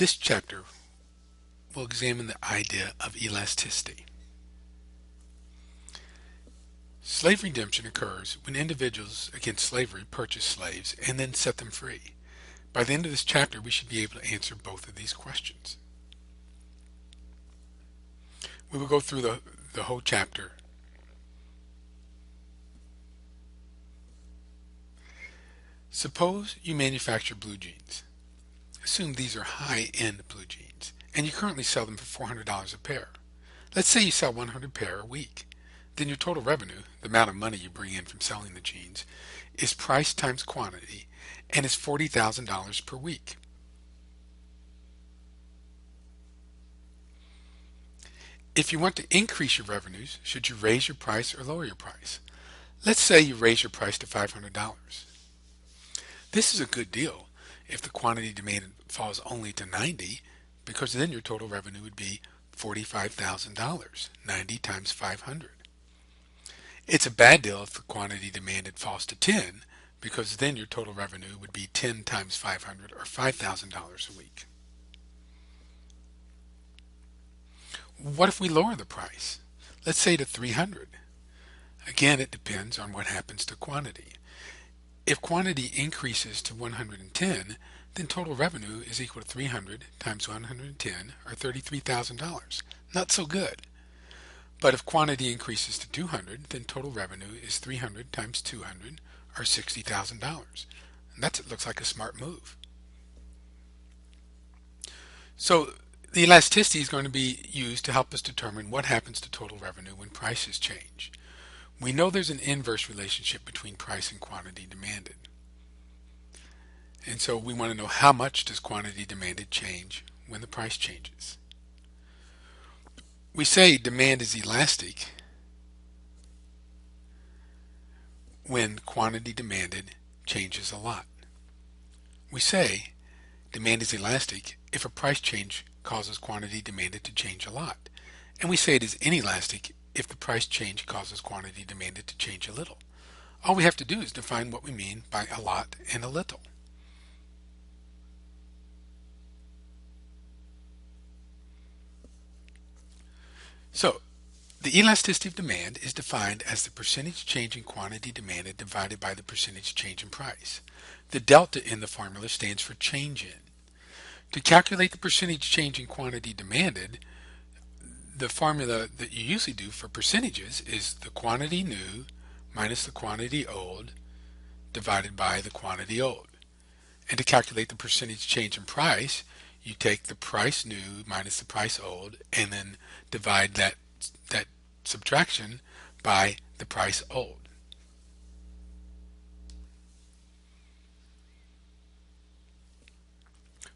This chapter will examine the idea of elasticity. Slave redemption occurs when individuals against slavery purchase slaves and then set them free. By the end of this chapter, we should be able to answer both of these questions. We will go through the whole chapter. Suppose you manufacture blue jeans. Assume these are high-end blue jeans, and you currently sell them for $400 a pair. Let's say you sell 100 pair a week. Then your total revenue, the amount of money you bring in from selling the jeans, is price times quantity and is $40,000 per week. If you want to increase your revenues, should you raise your price or lower your price? Let's say you raise your price to $500. This is a good deal if the quantity demanded falls only to 90, because then your total revenue would be $45,000, 90 times 500. It's a bad deal if the quantity demanded falls to 10, because then your total revenue would be 10 times 500 or $5,000 a week. What if we lower the price? Let's say to 300. Again, it depends on what happens to quantity. If quantity increases to 110, then total revenue is equal to 300 times 110, or $33,000. Not so good. But if quantity increases to 200, then total revenue is 300 times 200, or $60,000. And that looks like a smart move. So the elasticity is going to be used to help us determine what happens to total revenue when prices change. We know there's an inverse relationship between price and quantity demanded. And so we want to know how much does quantity demanded change when the price changes. We say demand is elastic when quantity demanded changes a lot. We say demand is elastic if a price change causes quantity demanded to change a lot. And we say it is inelastic if the price change causes quantity demanded to change a little. All we have to do is define what we mean by a lot and a little. So, the elasticity of demand is defined as the percentage change in quantity demanded divided by the percentage change in price. The delta in the formula stands for change in. To calculate the percentage change in quantity demanded, the formula that you usually do for percentages is the quantity new minus the quantity old divided by the quantity old. And to calculate the percentage change in price, you take the price new minus the price old and then divide that subtraction by the price old.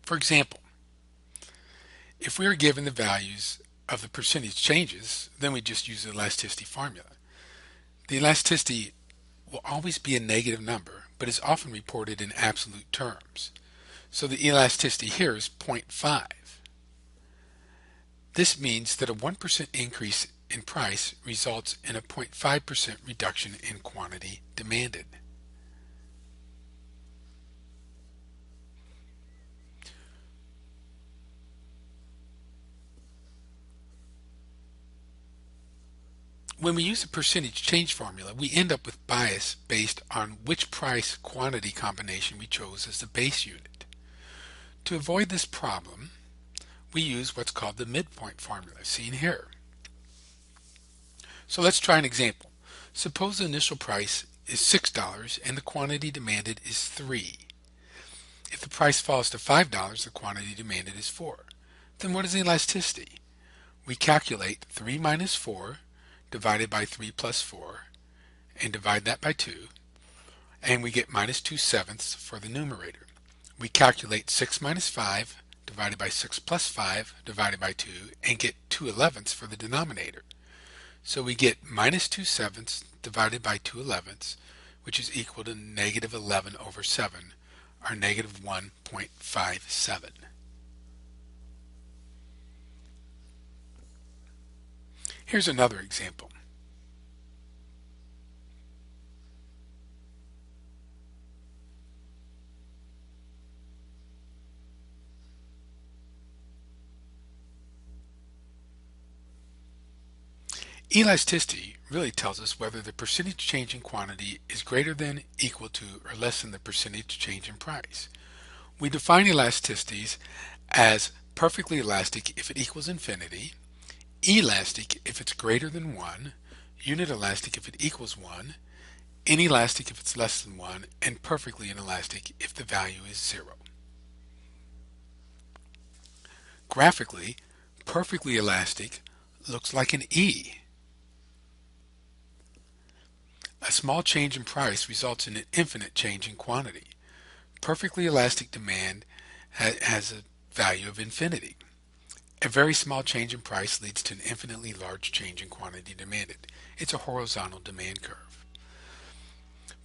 For example, if we are given the values of the percentage changes, then we just use the elasticity formula. The elasticity will always be a negative number, but is often reported in absolute terms. So the elasticity here is 0.5. This means that a 1% increase in price results in a 0.5% reduction in quantity demanded. When we use the percentage change formula, we end up with bias based on which price quantity combination we chose as the base unit. To avoid this problem, we use what's called the midpoint formula, seen here. So let's try an example. Suppose the initial price is $6 and the quantity demanded is 3. If the price falls to $5, the quantity demanded is 4. Then what is the elasticity? We calculate 3 minus 4 divided by 3 plus 4 and divide that by 2, and we get minus 2 sevenths for the numerator. We calculate 6 minus 5 divided by 6 plus 5 divided by 2 and get 2 elevenths for the denominator. So we get minus 2 sevenths divided by 2 elevenths, which is equal to negative 11 over 7, or negative 1.57. Here's another example. Elasticity really tells us whether the percentage change in quantity is greater than, equal to, or less than the percentage change in price. We define elasticities as perfectly elastic if it equals infinity, elastic if it's greater than 1, unit elastic if it equals 1, inelastic if it's less than 1, and perfectly inelastic if the value is 0. Graphically, perfectly elastic looks like an E. A small change in price results in an infinite change in quantity. Perfectly elastic demand has a value of infinity. A very small change in price leads to an infinitely large change in quantity demanded. It's a horizontal demand curve.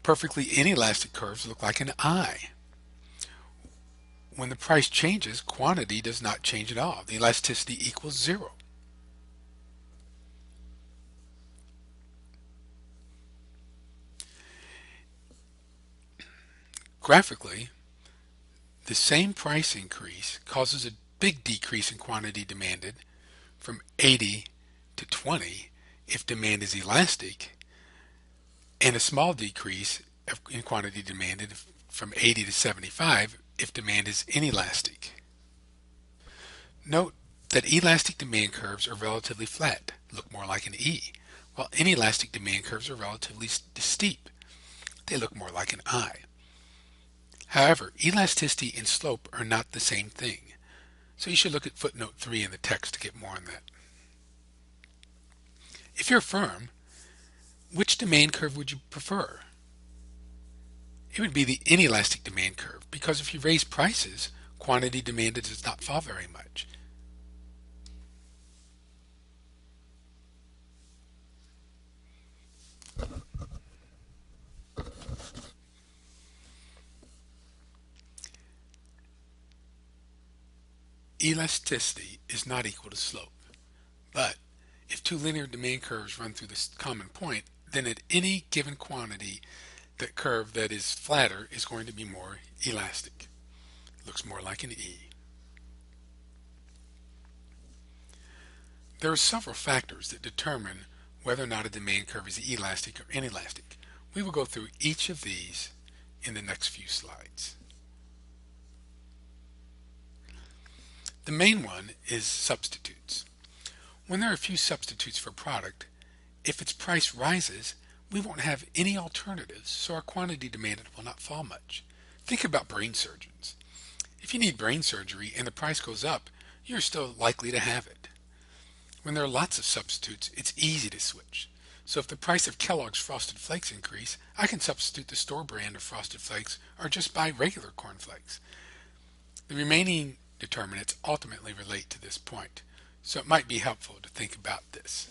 Perfectly inelastic curves look like an I. When the price changes, quantity does not change at all. The elasticity equals 0. Graphically, the same price increase causes a big decrease in quantity demanded from 80 to 20 if demand is elastic, and a small decrease in quantity demanded from 80 to 75 if demand is inelastic. Note that elastic demand curves are relatively flat, look more like an E, while inelastic demand curves are relatively steep. They look more like an I. However, elasticity and slope are not the same thing, so you should look at footnote 3 in the text to get more on that. If you're a firm, which demand curve would you prefer? It would be the inelastic demand curve, because if you raise prices, quantity demanded does not fall very much. Elasticity is not equal to slope, but if two linear demand curves run through this common point, then at any given quantity, that curve that is flatter is going to be more elastic. It looks more like an E. There are several factors that determine whether or not a demand curve is elastic or inelastic. We will go through each of these in the next few slides. The main one is substitutes. When there are a few substitutes for a product, if its price rises, we won't have any alternatives, so our quantity demanded will not fall much. Think about brain surgeons. If you need brain surgery and the price goes up, you're still likely to have it. When there are lots of substitutes, it's easy to switch. So if the price of Kellogg's Frosted Flakes increase, I can substitute the store brand of Frosted Flakes or just buy regular Corn Flakes. The remaining determinants ultimately relate to this point, so it might be helpful to think about this.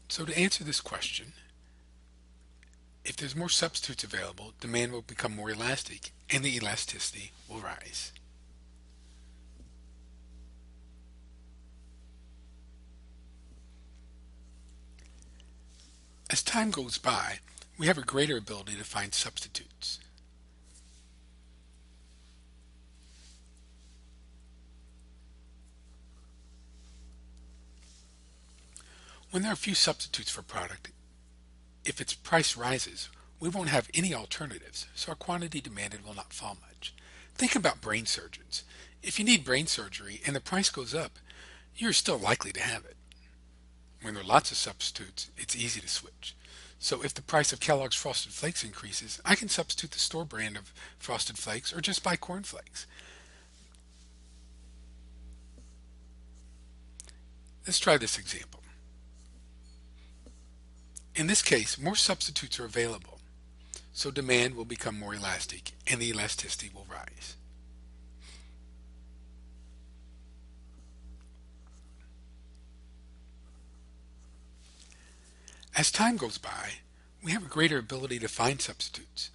So to answer this question, if there's more substitutes available, demand will become more elastic and the elasticity will rise. As time goes by, we have a greater ability to find substitutes. When there are few substitutes for a product, if its price rises, we won't have any alternatives, so our quantity demanded will not fall much. Think about brain surgeons. If you need brain surgery and the price goes up, you're still likely to have it. When there are lots of substitutes, it's easy to switch. So if the price of Kellogg's Frosted Flakes increases, I can substitute the store brand of Frosted Flakes or just buy Corn Flakes. Let's try this example. In this case, more substitutes are available, so demand will become more elastic and the elasticity will rise. As time goes by, we have a greater ability to find substitutes.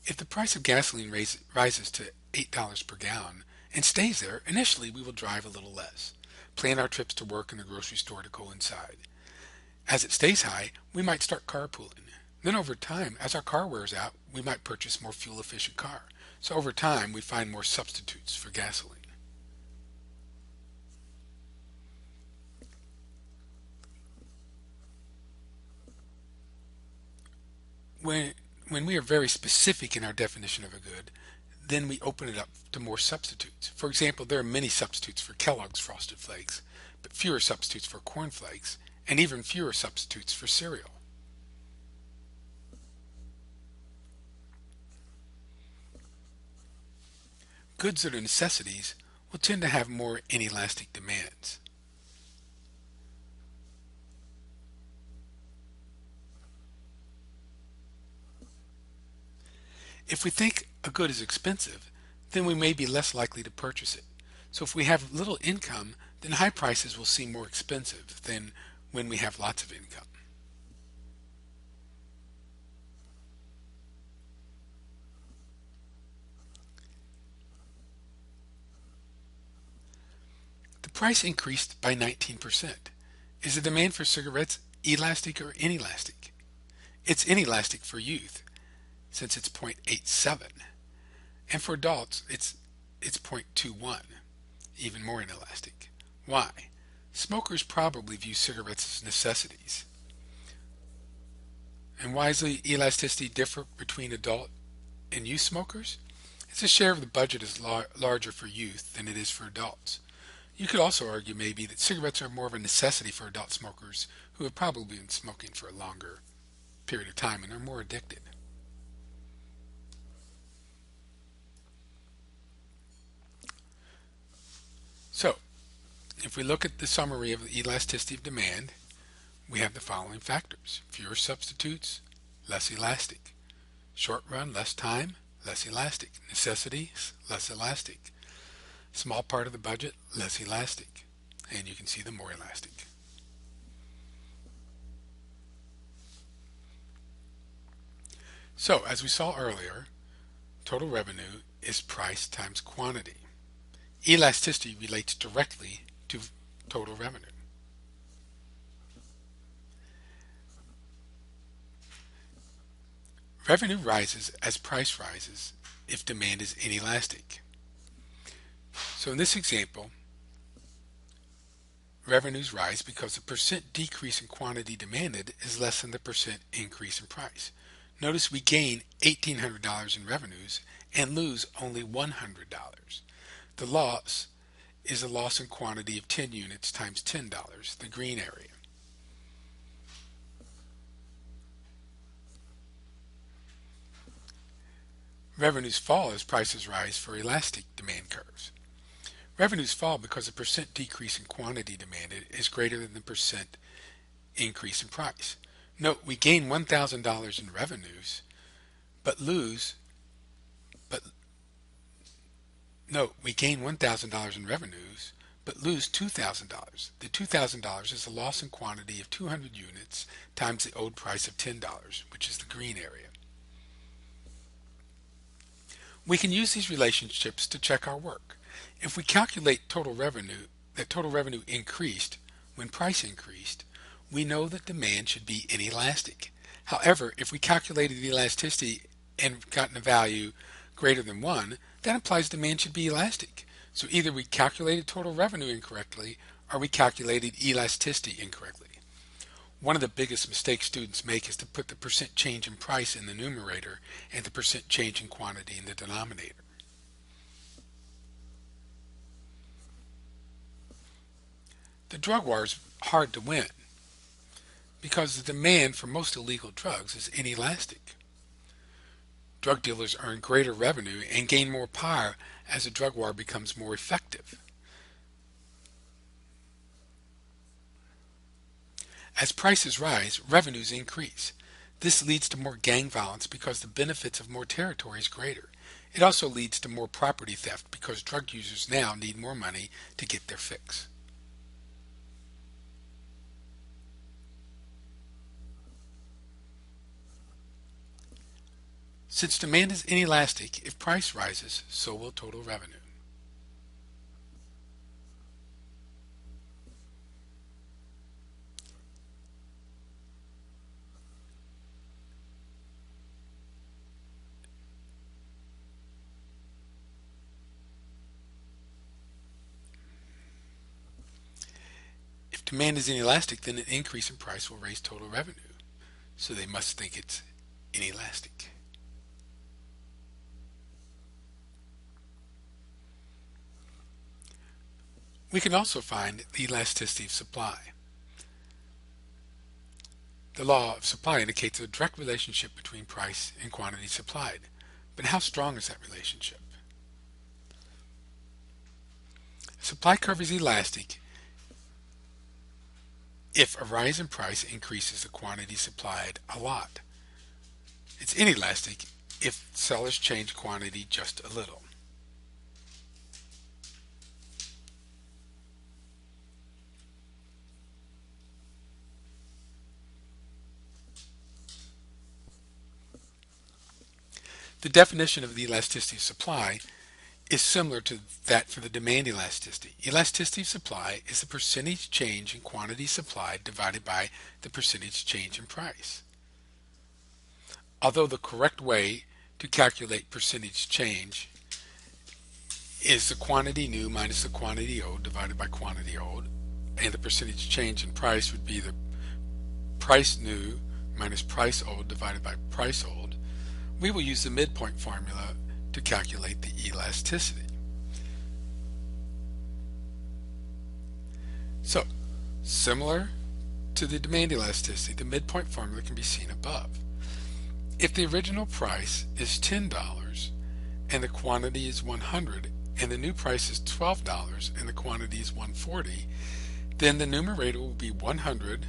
If the price of gasoline rises to $8 per gallon and stays there, initially we will drive a little less, plan our trips to work and the grocery store to coincide. As it stays high, we might start carpooling. Then over time, as our car wears out, we might purchase more fuel-efficient car. So over time, we find more substitutes for gasoline. When, when we are very specific in our definition of a good, then we open it up to more substitutes. For example, there are many substitutes for Kellogg's Frosted Flakes, but fewer substitutes for Corn Flakes, and even fewer substitutes for cereal. Goods that are necessities will tend to have more inelastic demands. If we think a good is expensive, then we may be less likely to purchase it. So if we have little income, then high prices will seem more expensive than when we have lots of income. The price increased by 19%. Is the demand for cigarettes elastic or inelastic? It's inelastic for youth, since it's 0.87, and for adults it's 0.21, even more inelastic. Why? Smokers probably view cigarettes as necessities. And why does the elasticity differ between adult and youth smokers? It's a share of the budget is larger for youth than it is for adults. You could also argue maybe that cigarettes are more of a necessity for adult smokers who have probably been smoking for a longer period of time and are more addicted. So, if we look at the summary of the elasticity of demand, we have the following factors: fewer substitutes, less elastic; short run, less time, less elastic; necessities, less elastic; small part of the budget, less elastic; and you can see the more elastic. So, as we saw earlier, total revenue is price times quantity. Elasticity relates directly to total revenue. Revenue rises as price rises if demand is inelastic. So in this example, revenues rise because the percent decrease in quantity demanded is less than the percent increase in price. Notice we gain $1,800 in revenues and lose only $100. The loss is a loss in quantity of 10 units times $10, the green area. Revenues fall as prices rise for elastic demand curves. Revenues fall because the percent decrease in quantity demanded is greater than the percent increase in price. Note we gain $1,000 in revenues, but lose but note we gain $1,000 in revenues, but lose $2,000. The $2,000 is a loss in quantity of 200 units times the old price of $10, which is the green area. We can use these relationships to check our work. If we calculate that total revenue increased when price increased, we know that demand should be inelastic. However, if we calculated the elasticity and gotten a value greater than 1, that implies demand should be elastic. So either we calculated total revenue incorrectly or we calculated elasticity incorrectly. One of the biggest mistakes students make is to put the percent change in price in the numerator and the percent change in quantity in the denominator. The drug war is hard to win because the demand for most illegal drugs is inelastic. Drug dealers earn greater revenue and gain more power as the drug war becomes more effective. As prices rise, revenues increase. This leads to more gang violence because the benefits of more territory is greater. It also leads to more property theft because drug users now need more money to get their fix. Since demand is inelastic, if price rises, so will total revenue. demand is inelastic, then an increase in price will raise total revenue. So they must think it's inelastic. We can also find the elasticity of supply. The law of supply indicates a direct relationship between price and quantity supplied. But how strong is that relationship? A supply curve is elastic if a rise in price increases the quantity supplied a lot. It's inelastic if sellers change quantity just a little. The definition of the elasticity of supply is similar to that for the demand elasticity. Elasticity of supply is the percentage change in quantity supplied divided by the percentage change in price. Although the correct way to calculate percentage change is the quantity new minus the quantity owed divided by quantity owed, and the percentage change in price would be the price new minus price owed divided by price owed, we will use the midpoint formula to calculate the elasticity. So, similar to the demand elasticity, the midpoint formula can be seen above. If the original price is $10 and the quantity is 100 and the new price is $12 and the quantity is 140, then the numerator will be 100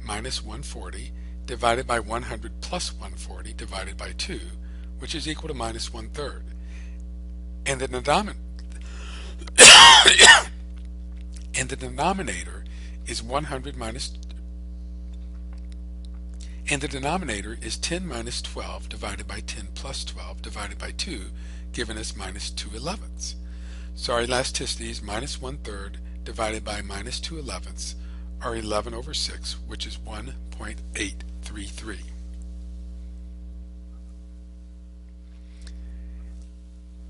minus 140 divided by 100 plus 140 divided by 2, which is equal to minus 1/3. And the denominator is 100 minus, and the denominator is 10 minus 12 divided by 10 plus 12 divided by 2, giving us minus 2/11. So our elasticity is minus 1/3 divided by minus 2/11, or 11/6, which is 1.833.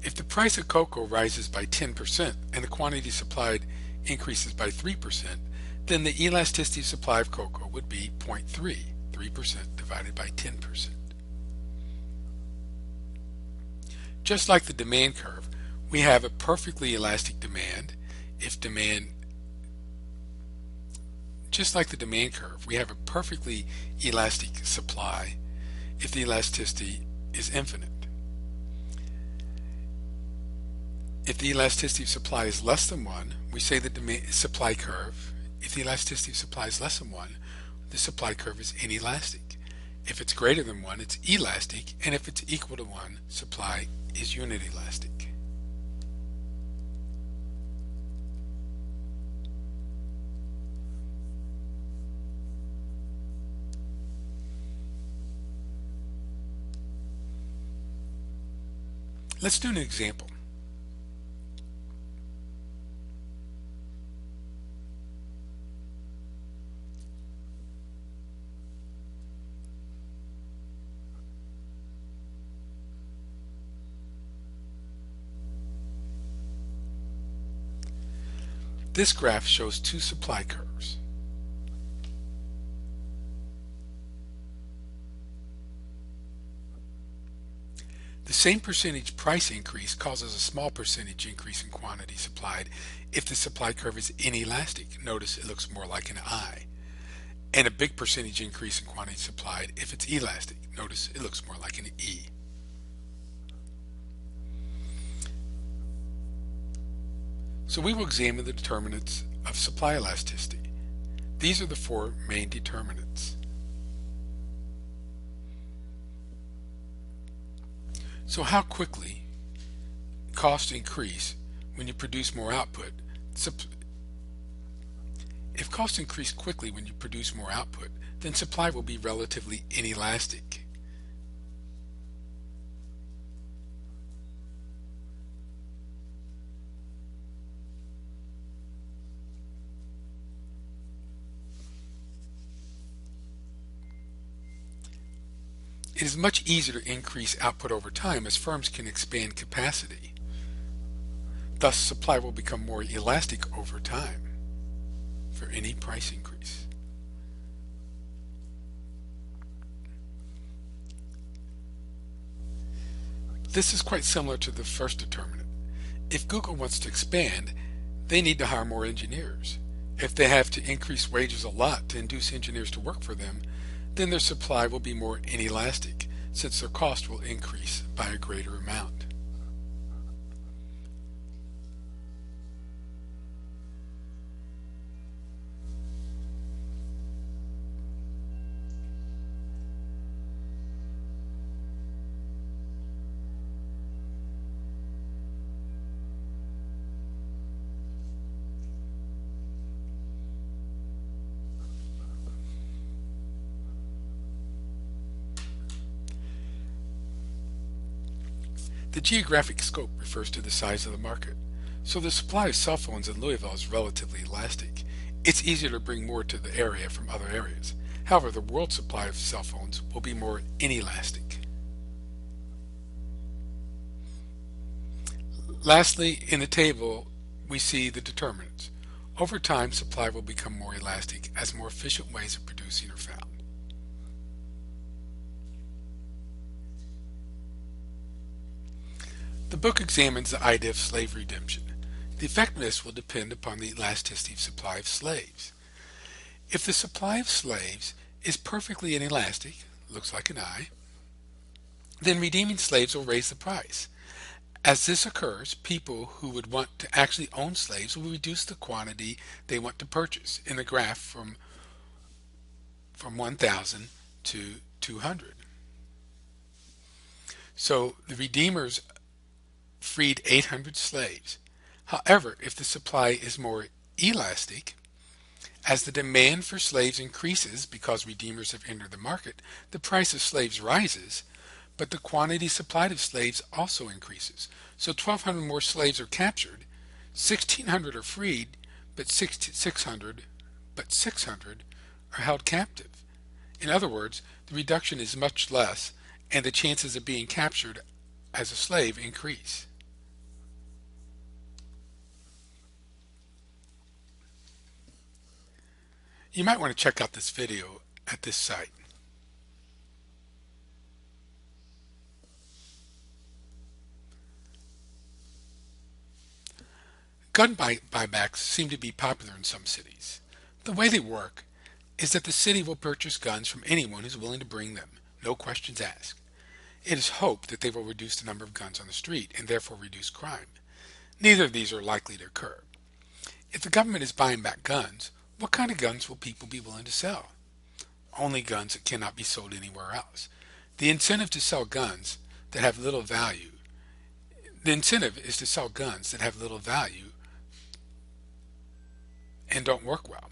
If the price of cocoa rises by 10% and the quantity supplied increases by 3%, then the elasticity of supply of cocoa would be 0.3, 3% divided by 10%. Just like the demand curve, we have a perfectly elastic demand if demand Just like the demand curve, we have a perfectly elastic supply if the elasticity is infinite. If the elasticity of supply is less than 1, we say the demand supply curve. If the elasticity of supply is less than 1, the supply curve is inelastic. If it's greater than 1, it's elastic, and if it's equal to 1, supply is unit elastic. Let's do an example. This graph shows two supply curves. The same percentage price increase causes a small percentage increase in quantity supplied if the supply curve is inelastic. Notice it looks more like an I. And a big percentage increase in quantity supplied if it's elastic. Notice it looks more like an E. So we will examine the determinants of supply elasticity. These are the four main determinants. So how quickly costs increase when you produce more output? If costs increase quickly when you produce more output, then supply will be relatively inelastic. It is much easier to increase output over time as firms can expand capacity. Thus, supply will become more elastic over time. for any price increase. This is quite similar to the first determinant. If Google wants to expand, they need to hire more engineers. If they have to increase wages a lot to induce engineers to work for them, then their supply will be more inelastic, since their cost will increase by a greater amount. The geographic scope refers to the size of the market. So the supply of cell phones in Louisville is relatively elastic. It's easier to bring more to the area from other areas. However, the world supply of cell phones will be more inelastic. Lastly, in the table, we see the determinants. Over time, supply will become more elastic as more efficient ways of producing are found. The book examines the idea of slave redemption. The effectiveness will depend upon the elasticity of supply of slaves. If the supply of slaves is perfectly inelastic, looks like an eye, then redeeming slaves will raise the price. As this occurs, people who would want to actually own slaves will reduce the quantity they want to purchase in the graph from 1,000 to 200. So the redeemers freed 800 slaves. However, if the supply is more elastic, as the demand for slaves increases because redeemers have entered the market, the price of slaves rises, but the quantity supplied of slaves also increases. So 1,200 more slaves are captured, 1,600 are freed, but 600 are held captive. In other words, the reduction is much less, and the chances of being captured as a slave increase. You might want to check out this video at this site. Gun buybacks seem to be popular in some cities. The way they work is that the city will purchase guns from anyone who's willing to bring them, no questions asked. It is hoped that they will reduce the number of guns on the street and therefore reduce crime. Neither of these are likely to occur. If the government is buying back guns, what kind of guns will people be willing to sell? Only guns that cannot be sold anywhere else. The incentive to sell guns that have little value. The incentive is to sell guns that have little value and don't work well.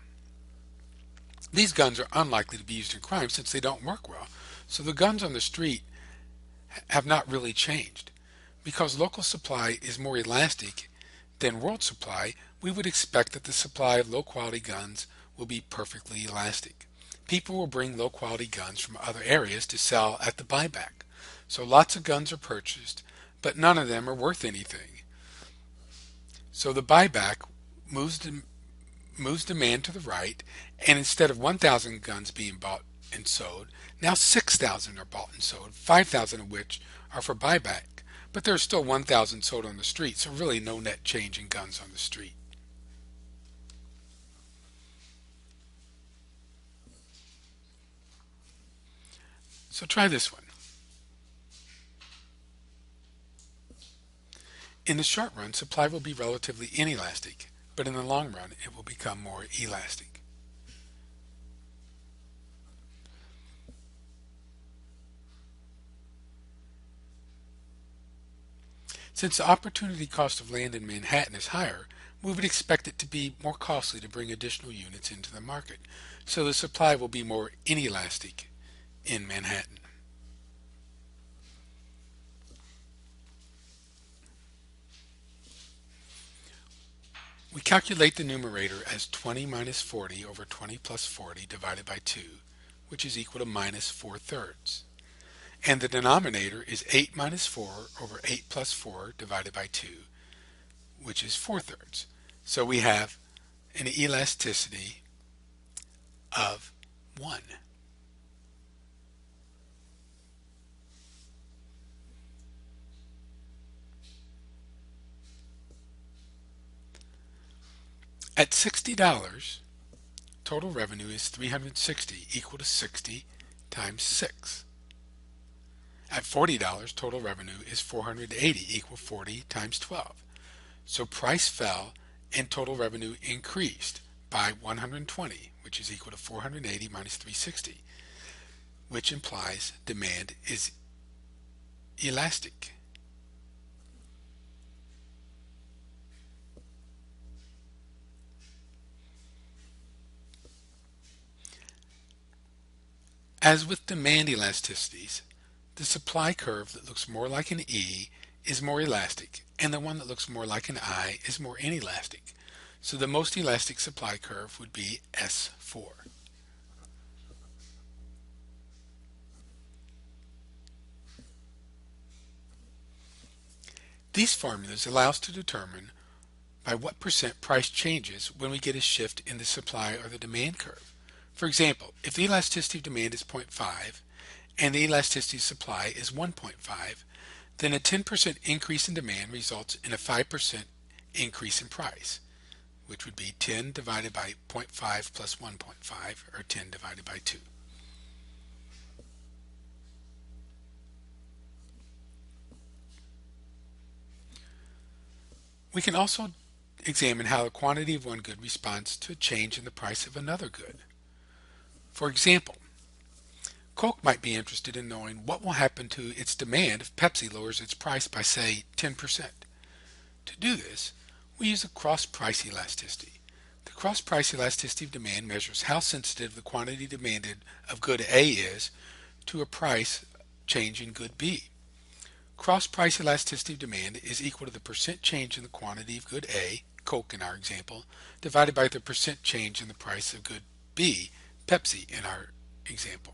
These guns are unlikely to be used in crime since they don't work well. So the guns on the street have not really changed. Because local supply is more elastic than world supply, we would expect that the supply of low-quality guns will be perfectly elastic. People will bring low-quality guns from other areas to sell at the buyback. So lots of guns are purchased, but none of them are worth anything. So the buyback moves demand to the right, and instead of 1,000 guns being bought and sold, now 6,000 are bought and sold, 5,000 of which are for buyback. But there are still 1,000 sold on the street, so really no net change in guns on the street. So try this one. In the short run, supply will be relatively inelastic, but in the long run, it will become more elastic. Since the opportunity cost of land in Manhattan is higher, we would expect it to be more costly to bring additional units into the market, so the supply will be more inelastic in Manhattan. We calculate the numerator as 20 minus 40 over 20 plus 40 divided by 2, which is equal to minus 4/3. And the denominator is 8 minus 4 over 8 plus 4 divided by 2, which is 4/3. So we have an elasticity of 1. At $60, total revenue is 360, equal to 60 times 6. At $40, total revenue is 480, equal 40 times 12. So price fell and total revenue increased by 120, which is equal to 480 minus 360, which implies demand is elastic. As with demand elasticities, the supply curve that looks more like an E is more elastic, and the one that looks more like an I is more inelastic. So the most elastic supply curve would be S4. These formulas allow us to determine by what percent price changes when we get a shift in the supply or the demand curve. For example, if the elasticity of demand is 0.5 and the elasticity of supply is 1.5, then a 10% increase in demand results in a 5% increase in price, which would be 10 divided by 0.5 plus 1.5, or 10 divided by 2. We can also examine how the quantity of one good responds to a change in the price of another good. For example, Coke might be interested in knowing what will happen to its demand if Pepsi lowers its price by, say, 10%. To do this, we use a cross-price elasticity. The cross-price elasticity of demand measures how sensitive the quantity demanded of good A is to a price change in good B. Cross-price elasticity of demand is equal to the percent change in the quantity of good A, Coke in our example, divided by the percent change in the price of good B, Pepsi in our example.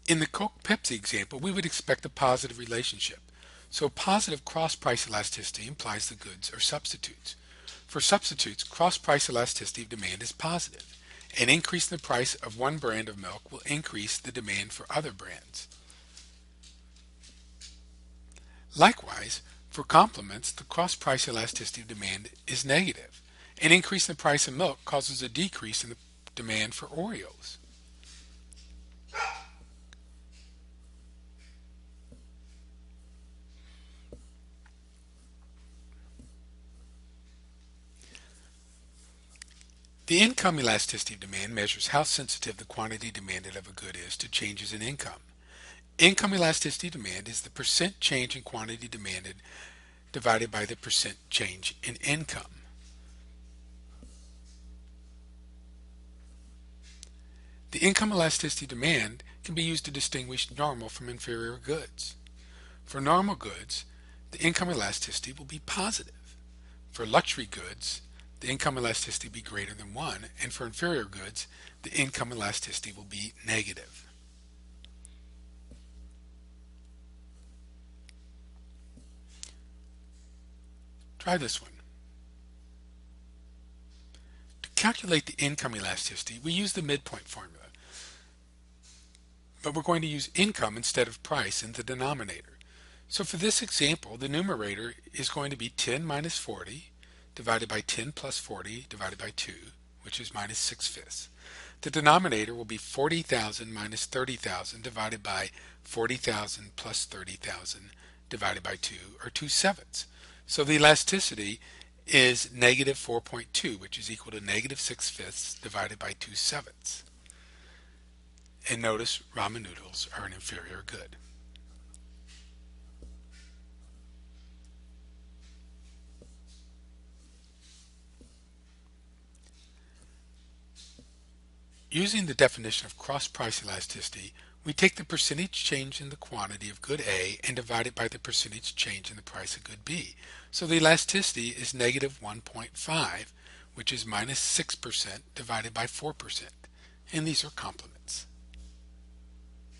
In the Coke-Pepsi example, we would expect a positive relationship. So positive cross-price elasticity implies the goods are substitutes. For substitutes, cross-price elasticity of demand is positive. An increase in the price of one brand of milk will increase the demand for other brands. Likewise, for complements, the cross-price elasticity of demand is negative. An increase in the price of milk causes a decrease in the demand for Oreos. The income elasticity of demand measures how sensitive the quantity demanded of a good is to changes in income. Income elasticity of demand is the percent change in quantity demanded divided by the percent change in income. The income elasticity of demand can be used to distinguish normal from inferior goods. For normal goods, the income elasticity will be positive. For luxury goods, the income elasticity will be greater than 1, and for inferior goods, the income elasticity will be negative. Try this one. To calculate the income elasticity, we use the midpoint formula, but we're going to use income instead of price in the denominator. So for this example, the numerator is going to be 10 minus 40 divided by 10 plus 40 divided by 2, which is minus 6/5. The denominator will be 40,000 minus 30,000 divided by 40,000 plus 30,000 divided by 2, or 2/7. So the elasticity is negative 4.2, which is equal to negative 6/5 divided by 2/7. And notice ramen noodles are an inferior good. Using the definition of cross-price elasticity, we take the percentage change in the quantity of good A and divide it by the percentage change in the price of good B. So the elasticity is negative 1.5, which is minus 6% divided by 4%. And these are complements.